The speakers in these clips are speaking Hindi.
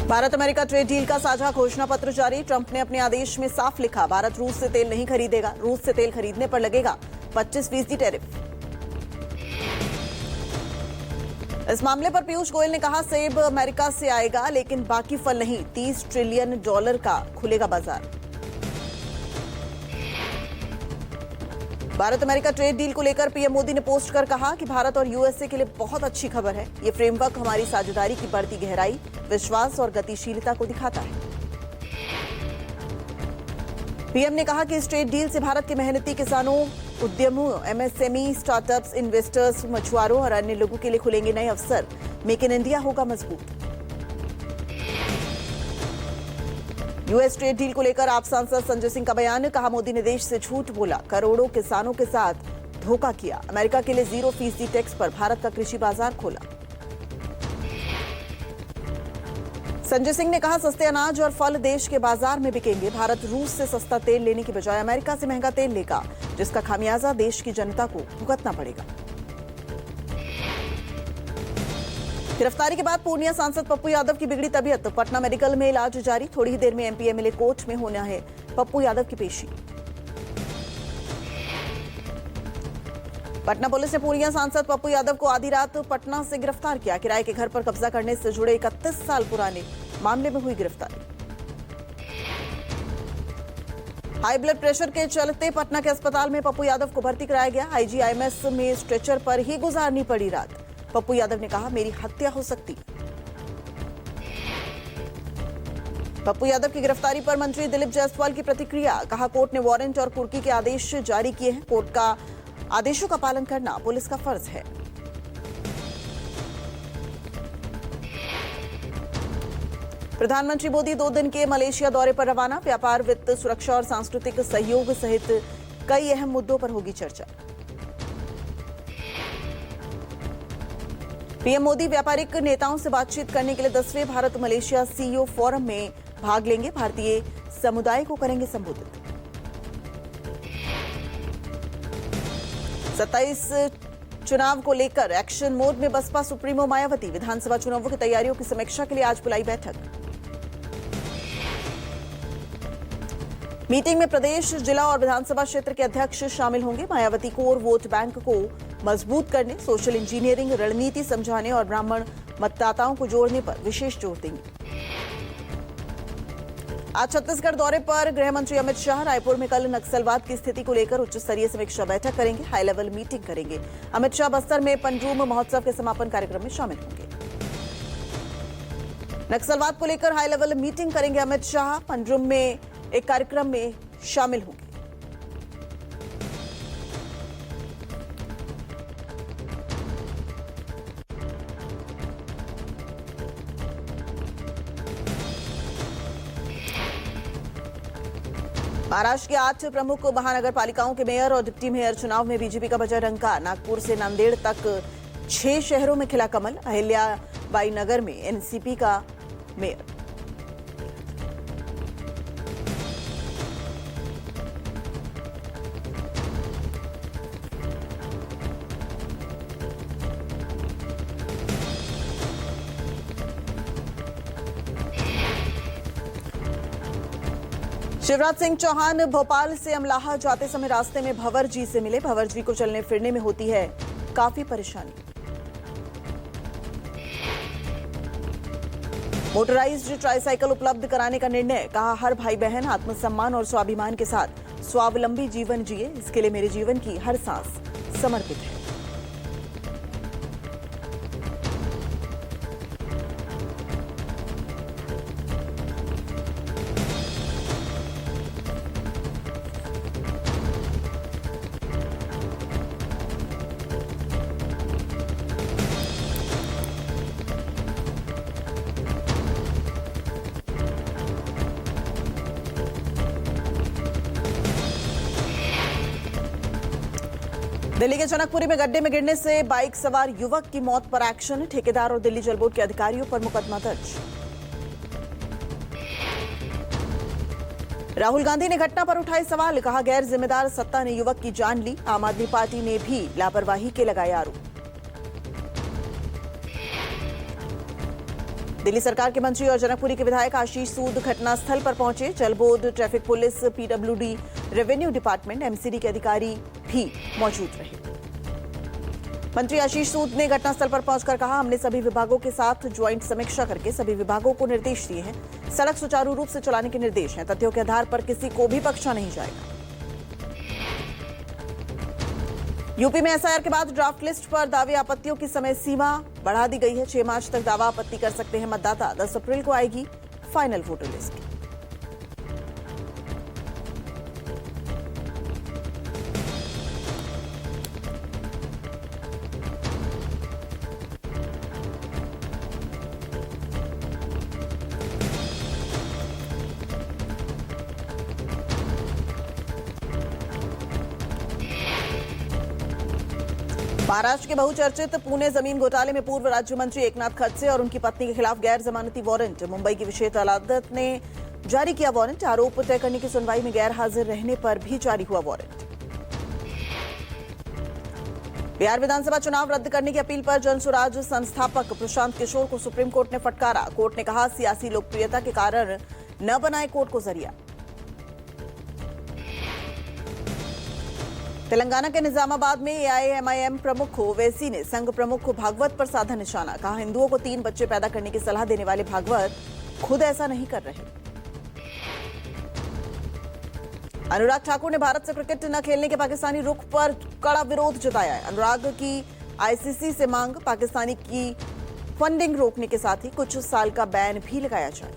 भारत अमेरिका ट्रेड डील का साझा घोषणा पत्र जारी। ट्रंप ने अपने आदेश में साफ लिखा, भारत रूस से तेल नहीं खरीदेगा, रूस से तेल खरीदने पर लगेगा 25% टैरिफ। इस मामले पर पीयूष गोयल ने कहा, सेब अमेरिका से आएगा लेकिन बाकी फल नहीं, $30 ट्रिलियन का खुलेगा बाजार। भारत अमेरिका ट्रेड डील को लेकर पीएम मोदी ने पोस्ट कर कहा कि भारत और यूएसए के लिए बहुत अच्छी खबर है। ये फ्रेमवर्क हमारी साझेदारी की बढ़ती गहराई, विश्वास और गतिशीलता को दिखाता है। पीएम ने कहा कि इस ट्रेड डील से भारत के मेहनती किसानों, उद्यमों, एमएसएमई, स्टार्टअप्स, इन्वेस्टर्स, मछुआरों और अन्य लोगों के लिए खुलेंगे नए अवसर। मेक इन इंडिया होगा मजबूत। यूएस ट्रेड डील को लेकर आप सांसद संजय सिंह का बयान, कहा मोदी ने देश से झूठ बोला, करोड़ों किसानों के साथ धोखा किया। अमेरिका के लिए 0% टैक्स पर भारत का कृषि बाजार खोला। संजय सिंह ने कहा, सस्ते अनाज और फल देश के बाजार में बिकेंगे। भारत रूस से सस्ता तेल लेने की बजाय अमेरिका से महंगा तेल लेगा, जिसका खामियाजा देश की जनता को भुगतना पड़ेगा। गिरफ्तारी के बाद पूर्णिया सांसद पप्पू यादव की बिगड़ी तबीयत, पटना मेडिकल में इलाज जारी। थोड़ी ही देर में एमपी एमएलए कोर्ट में होना है पप्पू यादव की पेशी। पटना पुलिस ने पूर्णिया सांसद पप्पू यादव को आधी रात पटना से गिरफ्तार किया। किराए के घर पर कब्जा करने से जुड़े 31 साल पुराने मामले में हुई गिरफ्तारी। हाई ब्लड प्रेशर के चलते पटना के अस्पताल में पप्पू यादव को भर्ती कराया गया। आईजीआईएमएस में स्ट्रेचर पर ही गुजारनी पड़ी रात। पप्पू यादव ने कहा, मेरी हत्या हो सकती। पप्पू यादव की गिरफ्तारी पर मंत्री दिलीप जायसवाल की प्रतिक्रिया, कहा कोर्ट ने वारंट और कुर्की के आदेश जारी किए हैं। कोर्ट का आदेशों का पालन करना पुलिस का फर्ज है। प्रधानमंत्री मोदी 2 दिन के मलेशिया दौरे पर रवाना। व्यापार, वित्त, सुरक्षा और सांस्कृतिक सहयोग सहित कई अहम मुद्दों पर होगी चर्चा। पीएम मोदी व्यापारिक नेताओं से बातचीत करने के लिए 10वें भारत मलेशिया सीईओ फोरम में भाग लेंगे। भारतीय समुदाय को करेंगे संबोधित। 27 चुनाव को लेकर एक्शन मोड में बसपा सुप्रीमो मायावती। विधानसभा चुनावों की तैयारियों की समीक्षा के लिए आज बुलाई बैठक। मीटिंग में प्रदेश, जिला और विधानसभा क्षेत्र के अध्यक्ष शामिल होंगे। मायावती कोर वोट बैंक को मजबूत करने, सोशल इंजीनियरिंग, रणनीति समझाने और ब्राह्मण मतदाताओं को जोड़ने पर विशेष जोर देंगे। आज छत्तीसगढ़ दौरे पर गृह मंत्री अमित शाह रायपुर में कल नक्सलवाद की स्थिति को लेकर उच्च स्तरीय समीक्षा बैठक करेंगे। हाई लेवल मीटिंग करेंगे। अमित शाह बस्तर में पंड्रूम महोत्सव के समापन कार्यक्रम में शामिल होंगे। नक्सलवाद को लेकर हाई लेवल मीटिंग करेंगे अमित शाह, पंड्रूम में एक कार्यक्रम में शामिल होंगे। महाराष्ट्र के 8 प्रमुख महानगर पालिकाओं के मेयर और डिप्टी मेयर चुनाव में बीजेपी का बजा डंका। नागपुर से नांदेड़ तक 6 शहरों में खिला कमल। अहिल्याबाई नगर में एनसीपी का मेयर। शिवराज सिंह चौहान भोपाल से अमलाहा जाते समय रास्ते में भंवर जी से मिले। भंवर जी को चलने फिरने में होती है काफी परेशानी। मोटराइज्ड ट्राईसाइकिल उपलब्ध कराने का निर्णय, कहा हर भाई बहन आत्मसम्मान और स्वाभिमान के साथ स्वावलंबी जीवन जिए। इसके लिए मेरे जीवन की हर सांस समर्पित है। दिल्ली के जनकपुरी में गड्ढे में गिरने से बाइक सवार युवक की मौत पर एक्शन। ठेकेदार और दिल्ली जल बोर्ड के अधिकारियों पर मुकदमा दर्ज। राहुल गांधी ने घटना पर उठाए सवाल, कहा गैर जिम्मेदार सत्ता ने युवक की जान ली। आम आदमी पार्टी ने भी लापरवाही के लगाए आरोप। दिल्ली सरकार के मंत्री और जनकपुरी के विधायक आशीष सूद घटनास्थल पर पहुंचे। जल board, traffic police, PWD, revenue department, MCD के अधिकारी भी मौजूद रहे। मंत्री आशीष सूद ने घटनास्थल पर पहुंचकर कहा, हमने सभी विभागों के साथ ज्वाइंट समीक्षा करके सभी विभागों को निर्देश दिए हैं। सड़क सुचारू रूप से चलाने के निर्देश हैं। तथ्यों के आधार पर किसी को भी बख्शा नहीं जाएगा। यूपी में एसआईआर के बाद ड्राफ्ट लिस्ट पर दावे आपत्तियों की समय सीमा बढ़ा दी गई है। 6 मार्च तक दावा आपत्ति कर सकते हैं मतदाता। 10 अप्रैल को आएगी फाइनल वोटर लिस्ट। महाराष्ट्र के बहुचर्चित पुणे जमीन घोटाले में पूर्व राज्य मंत्री एकनाथ खडसे और उनकी पत्नी के खिलाफ गैर जमानती वारंट। मुंबई की विशेष अदालत ने जारी किया वारंट। आरोप तय करने की सुनवाई में गैर हाजिर रहने पर भी जारी हुआ वारंट। बिहार विधानसभा चुनाव रद्द करने की अपील पर जनसुराज संस्थापक प्रशांत किशोर को सुप्रीम कोर्ट ने फटकारा। कोर्ट ने कहा, सियासी लोकप्रियता के कारण न बनाए कोर्ट को जरिया। तेलंगाना के निजामाबाद में एआईएमआईएम प्रमुख ओवैसी ने संघ प्रमुख भागवत पर साधा निशाना। कहा, हिंदुओं को 3 बच्चे पैदा करने की सलाह देने वाले भागवत खुद ऐसा नहीं कर रहे। अनुराग ठाकुर ने भारत से क्रिकेट न खेलने के पाकिस्तानी रुख पर कड़ा विरोध जताया है। अनुराग की आईसीसी से मांग, पाकिस्तानी की फंडिंग रोकने के साथ ही कुछ साल का बैन भी लगाया जाए।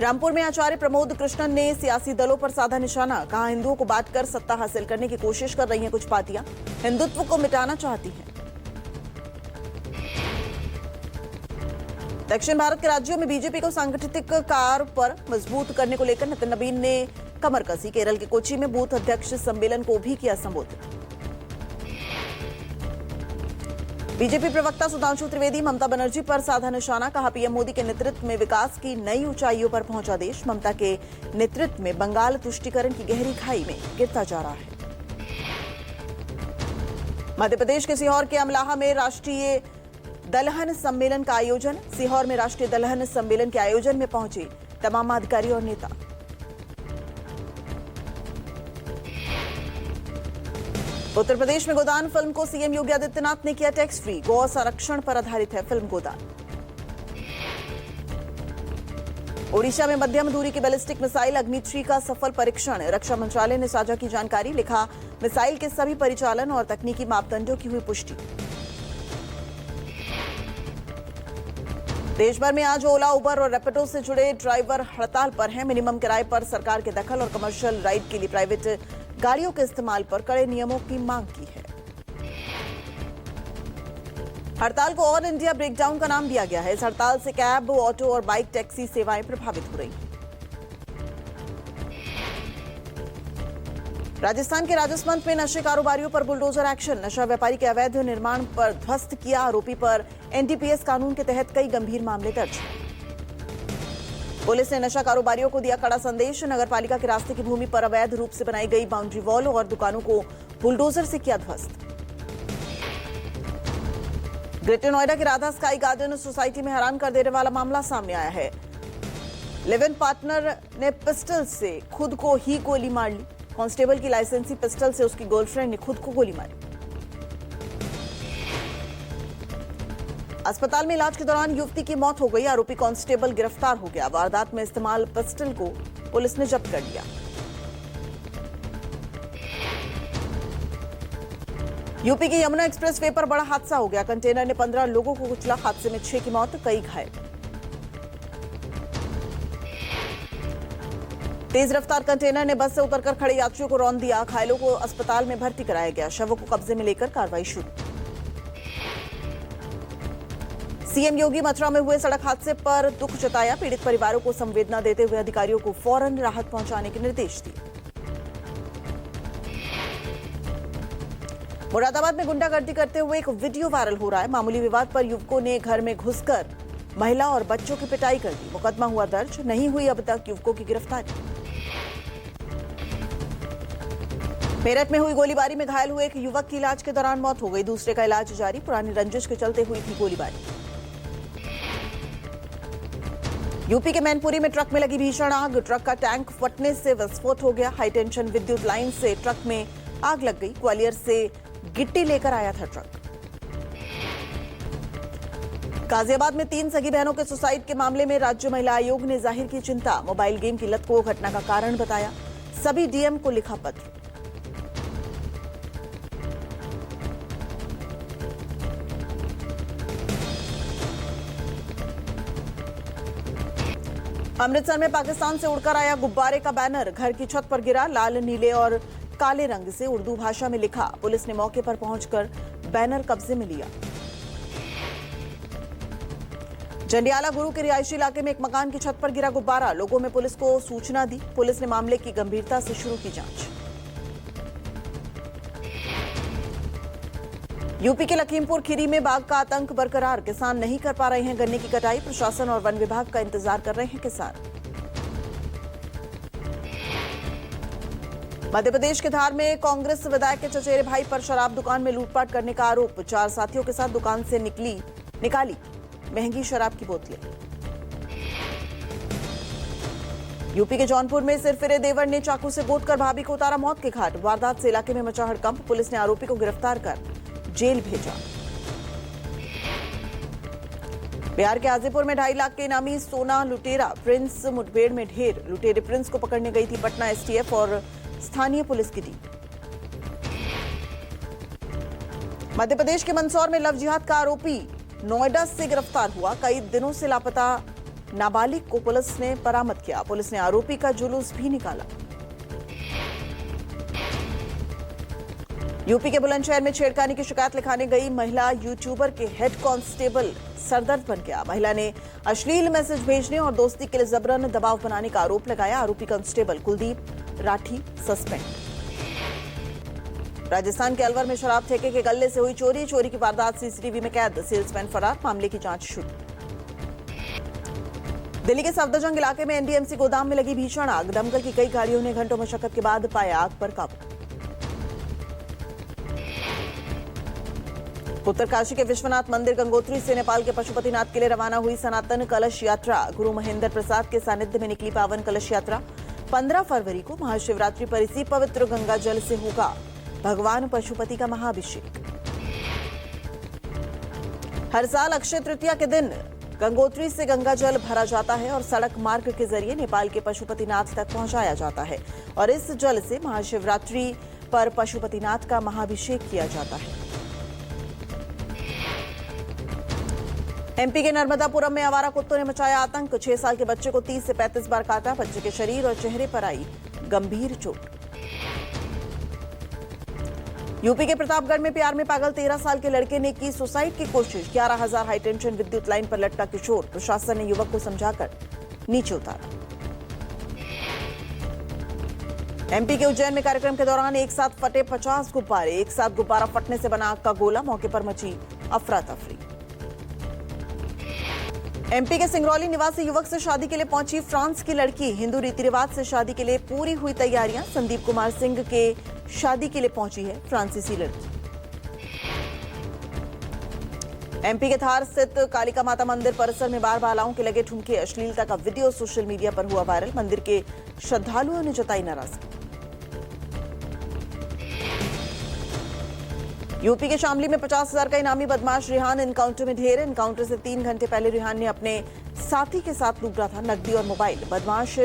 रामपुर में आचार्य प्रमोद कृष्णन ने सियासी दलों पर साधा निशाना। कहा, हिंदुओं को बांटकर सत्ता हासिल करने की कोशिश कर रही हैं कुछ पार्टियां, हिंदुत्व को मिटाना चाहती हैं। दक्षिण भारत के राज्यों में बीजेपी को सांगठनिक कार पर मजबूत करने को लेकर नितिन नवीन ने कमर कसी। केरल के कोची में बूथ अध्यक्ष सम्मेलन को भी किया संबोधित। बीजेपी प्रवक्ता सुधांशु त्रिवेदी ममता बनर्जी पर साधा निशाना। कहा, पीएम मोदी के नेतृत्व में विकास की नई ऊंचाइयों पर पहुंचा देश। ममता के नेतृत्व में बंगाल तुष्टीकरण की गहरी खाई में गिरता जा रहा है। मध्य प्रदेश के सीहोर के अमलाहा में राष्ट्रीय दलहन सम्मेलन का आयोजन। सीहोर में राष्ट्रीय दलहन सम्मेलन के आयोजन में पहुंचे तमाम अधिकारी और नेता। उत्तर प्रदेश में गोदान फिल्म को सीएम योगी आदित्यनाथ ने किया टैक्स फ्री। गौ संरक्षण पर आधारित है फिल्म गोदान। ओडिशा में मध्यम दूरी की बैलिस्टिक मिसाइल अग्नि-3 का सफल परीक्षण। रक्षा मंत्रालय ने साझा की जानकारी। लिखा, मिसाइल के सभी परिचालन और तकनीकी मापदंडों की हुई पुष्टि। देश भर में आज ओला, उबर और रैपिडो से जुड़े ड्राइवर हड़ताल पर हैं। मिनिमम किराए पर सरकार के दखल और कमर्शियल राइड के लिए प्राइवेट गाड़ियों के इस्तेमाल पर कड़े नियमों की मांग की है। हड़ताल को ऑल इंडिया ब्रेकडाउन का नाम दिया गया है। इस हड़ताल से कैब, ऑटो और बाइक टैक्सी सेवाएं प्रभावित हो रही हैं। राजस्थान के राजसमंद में नशे कारोबारियों पर बुलडोजर एक्शन। नशा व्यापारी के अवैध निर्माण पर ध्वस्त किया। आरोपी पर एनडीपीएस कानून के तहत कई गंभीर मामले दर्ज। पुलिस ने नशा कारोबारियों को दिया कड़ा संदेश। नगरपालिका के रास्ते की भूमि पर अवैध रूप से बनाई गई बाउंड्री वॉल और दुकानों को बुलडोजर से किया ध्वस्त। ग्रेटर नोएडा के राधा स्काई गार्डन सोसाइटी में हैरान कर देने वाला मामला सामने आया है। लिव इन पार्टनर ने पिस्टल से खुद को ही गोली मार ली। कांस्टेबल की लाइसेंसी पिस्टल से उसकी गर्लफ्रेंड ने खुद को गोली मारी। अस्पताल में इलाज के दौरान युवती की मौत हो गई। आरोपी कांस्टेबल गिरफ्तार हो गया। वारदात में इस्तेमाल पिस्टल को पुलिस ने जब्त कर लिया। यूपी के यमुना एक्सप्रेस वे पर बड़ा हादसा हो गया। कंटेनर ने 15 लोगों को कुचला। हादसे में 6 की मौत, कई घायल। तेज रफ्तार कंटेनर ने बस से उतरकर खड़े यात्रियों को रौंद दिया। घायलों को अस्पताल में भर्ती कराया गया। शवों को कब्जे में लेकर कार्रवाई शुरू। सीएम योगी मथुरा में हुए सड़क हादसे पर दुख जताया। पीड़ित परिवारों को संवेदना देते हुए अधिकारियों को फौरन राहत पहुंचाने के निर्देश दिए। मुरादाबाद में गुंडागर्दी करते हुए एक वीडियो वायरल हो रहा है। मामूली विवाद पर युवकों ने घर में घुसकर महिला और बच्चों की पिटाई कर दी। मुकदमा हुआ दर्ज, नहीं हुई अब तक युवकों की गिरफ्तारी। मेरठ में हुई गोलीबारी में घायल हुए एक युवक की इलाज के दौरान मौत हो गई। दूसरे का इलाज जारी। पुरानी रंजिश के चलते हुई थी गोलीबारी। यूपी के मैनपुरी में ट्रक में लगी भीषण आग। ट्रक का टैंक फटने से विस्फोट हो गया। हाई टेंशन विद्युत लाइन से ट्रक में आग लग गई। ग्वालियर से गिट्टी लेकर आया था ट्रक। गाजियाबाद में 3 सगी बहनों के सुसाइड के मामले में राज्य महिला आयोग ने जाहिर की चिंता। मोबाइल गेम की लत को घटना का कारण बताया। सभी डीएम को लिखा पत्र। अमृतसर में पाकिस्तान से उड़कर आया गुब्बारे का बैनर घर की छत पर गिरा। लाल, नीले और काले रंग से उर्दू भाषा में लिखा। पुलिस ने मौके पर पहुंचकर बैनर कब्जे में लिया। जंडियाला गुरु के रिहायशी इलाके में एक मकान की छत पर गिरा गुब्बारा। लोगों में पुलिस को सूचना दी। पुलिस ने मामले की गंभीरता से शुरू की जांच। यूपी के लखीमपुर खीरी में बाघ का आतंक बरकरार। किसान नहीं कर पा रहे हैं गन्ने की कटाई। प्रशासन और वन विभाग का इंतजार कर रहे हैं किसान। मध्य प्रदेश के धार में कांग्रेस विधायक के चचेरे भाई पर शराब दुकान में लूटपाट करने का आरोप। 4 साथियों के साथ दुकान से निकाली महंगी शराब की बोतलें। यूपी के जौनपुर में सिरफिरे देवर ने चाकू से गोद कर भाभी को उतारा मौत के घाट। वारदात से इलाके में मचा हड़कंप। पुलिस ने आरोपी को गिरफ्तार कर जेल भेजा। बिहार के हाजीपुर में 2.5 लाख के इनामी सोना लुटेरा प्रिंस मुठभेड़ में ढेर। लुटेरे प्रिंस को पकड़ने गई थी पटना एसटीएफ और स्थानीय पुलिस की टीम। मध्य प्रदेश के मंदसौर में लव जिहाद का आरोपी नोएडा से गिरफ्तार हुआ। कई दिनों से लापता नाबालिग को पुलिस ने बरामद किया। पुलिस ने आरोपी का जुलूस भी निकाला। यूपी के बुलंदशहर में छेड़खानी की शिकायत लिखाने गई महिला यूट्यूबर के हेड कांस्टेबल सरदर्द बन गया। महिला ने अश्लील मैसेज भेजने और दोस्ती के लिए जबरन दबाव बनाने का आरोप लगाया। आरोपी कांस्टेबल कुलदीप राठी सस्पेंड। राजस्थान के अलवर में शराब ठेके के गल्ले से हुई चोरी की वारदात सीसीटीवी में कैद। सेल्समैन फरार। मामले की जांच शुरू। दिल्ली के सफदरजंग इलाके में एनडीएमसी गोदाम में लगी भीषण आग। दमकल की कई गाड़ियों ने घंटों मशक्कत के बाद पाया आग पर काबू। उत्तरकाशी के विश्वनाथ मंदिर गंगोत्री से नेपाल के पशुपतिनाथ के लिए रवाना हुई सनातन कलश यात्रा। गुरु महेंद्र प्रसाद के सानिध्य में निकली पावन कलश यात्रा। 15 फरवरी को महाशिवरात्रि पर इसी पवित्र गंगा जल से होगा भगवान पशुपति का महाअभिषेक। हर साल अक्षय तृतीया के दिन गंगोत्री से गंगा जल भरा जाता है और सड़क मार्ग के जरिए नेपाल के पशुपतिनाथ तक पहुंचाया जाता है और इस जल से महाशिवरात्रि पर पशुपतिनाथ का महाअभिषेक किया जाता है। एमपी के नर्मदापुरम में आवारा कुत्तों ने मचाया आतंक। 6 साल के बच्चे को 30 से 35 बार काटा। बच्चे के शरीर और चेहरे पर आई गंभीर चोट। यूपी के प्रतापगढ़ में प्यार में पागल 13 साल के लड़के ने की सुसाइड की कोशिश। 11,000 हाई टेंशन विद्युत लाइन पर लटका किशोर। प्रशासन ने युवक को समझाकर नीचे उतारा। एमपी के उज्जैन में कार्यक्रम के दौरान एक साथ फटे 50 गुब्बारे। एक साथ गुब्बारा फटने से बना आग का गोला। मौके पर मची अफरा तफरी। एमपी के सिंगरौली निवासी युवक से शादी के लिए पहुंची फ्रांस की लड़की। हिंदू रीति रिवाज से शादी के लिए पूरी हुई तैयारियां। संदीप कुमार सिंह के शादी के लिए पहुंची है फ्रांसीसी लड़की। एमपी के धार स्थित कालिका माता मंदिर परिसर में बार बालाओं के लगे ठुमके। अश्लीलता का वीडियो सोशल मीडिया पर हुआ वायरल। मंदिर के श्रद्धालुओं ने जताई नाराजगी। यूपी के शामली में 50,000 का इनामी बदमाश रिहान एनकाउंटर में ढेर। एनकाउंटर से 3 घंटे पहले रिहान ने अपने साथी के साथ लूटा था नकदी और मोबाइल। बदमाश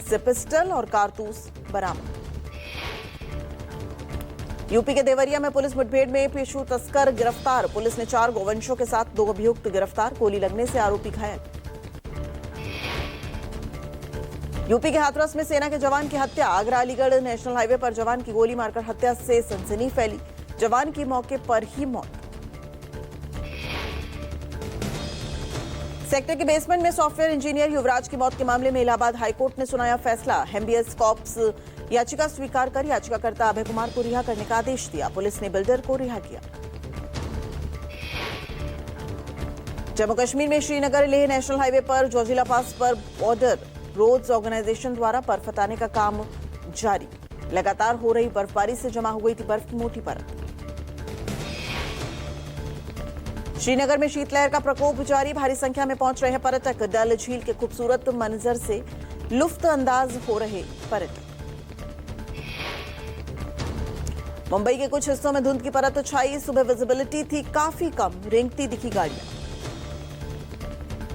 से पिस्टल और कारतूस बरामद। यूपी के देवरिया में पुलिस मुठभेड़ में पशु तस्कर गिरफ्तार। पुलिस ने 4 गोवंशों के साथ 2 अभियुक्त गिरफ्तार। गोली लगने से आरोपी घायल। यूपी के हाथरस में सेना के जवान की हत्या। आगरा अलीगढ़ नेशनल हाईवे पर जवान की गोली मारकर हत्या से सनसनी फैली। जवान की मौके पर ही मौत। सेक्टर के बेसमेंट में सॉफ्टवेयर इंजीनियर युवराज की मौत के मामले में इलाहाबाद हाईकोर्ट ने सुनाया फैसला। हेम्बियस कॉर्प्स याचिका स्वीकार कर याचिकाकर्ता अभय कुमार को रिहा करने का आदेश दिया। पुलिस ने बिल्डर को रिहा किया। जम्मू कश्मीर में श्रीनगर लेह नेशनल हाईवे पर जोजिला पास पर बॉर्डर रोड्स ऑर्गेनाइजेशन द्वारा बर्फ हटाने का काम जारी। लगातार हो रही बर्फबारी से जमा हो गई थी बर्फ की मोटी परत। श्रीनगर में शीतलहर का प्रकोप जारी, भारी संख्या में पहुंच रहे हैं पर्यटक। डल झील के खूबसूरत मंजर से लुत्फ अंदाज हो रहे पर्यटक। मुंबई के कुछ हिस्सों में धुंध की परत छाई, सुबह विजिबिलिटी थी काफी कम, रेंगती दिखी गाड़ियां।